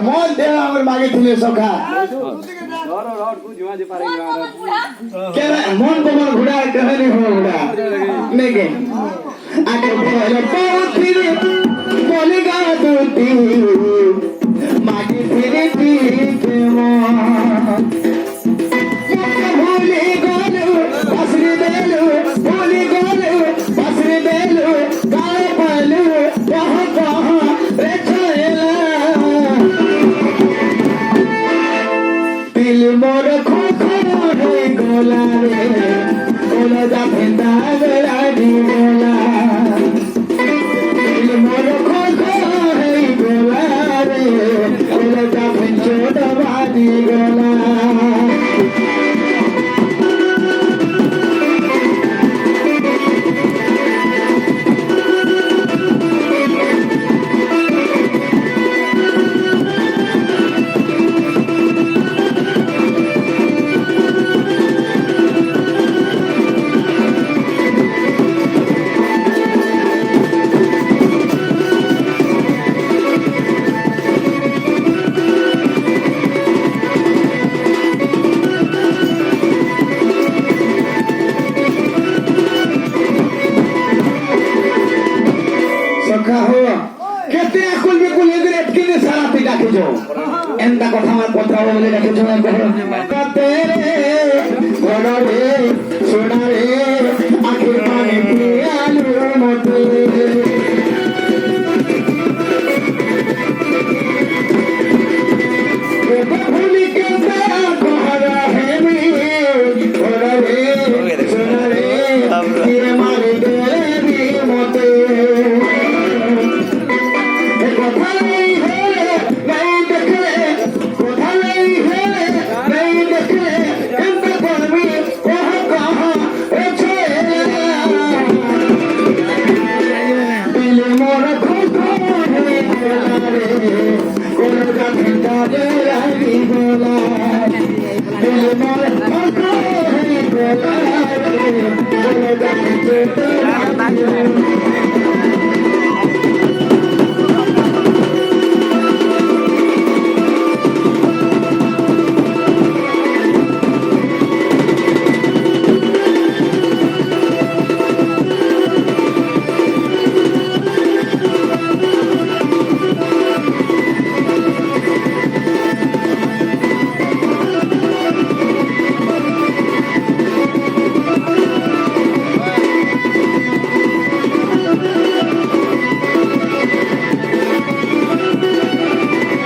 মন দেওয়া আমার মাগে ছিলে সখা মন তোমার ঘুরা কাহানি হো ঘুরা নেগে আগে ফিরে বলে গা দুটি মাগে ফিরে পিতে ভুলে গেল বাসরে বেলো ভুলে গেল বাসরে বেলো গায়ে পালো কহা কহা রে ছয়লা দিল মোর খোখো হয়ে গলা রে ওলা যা ফেন্দা গলা দি গলা দিল মোর খোখো হয়ে গলা রে ওলা যা ফেঞ্চো দবা দি গলা এন্তা কথা আমার কথা বলে রেখেছো সোনা রে আখের পানে আলুর মতো ভুলি কেন্দ্র কহরা হেমি সোনা রে মারে দেবী মতো কথা নেই Thank you.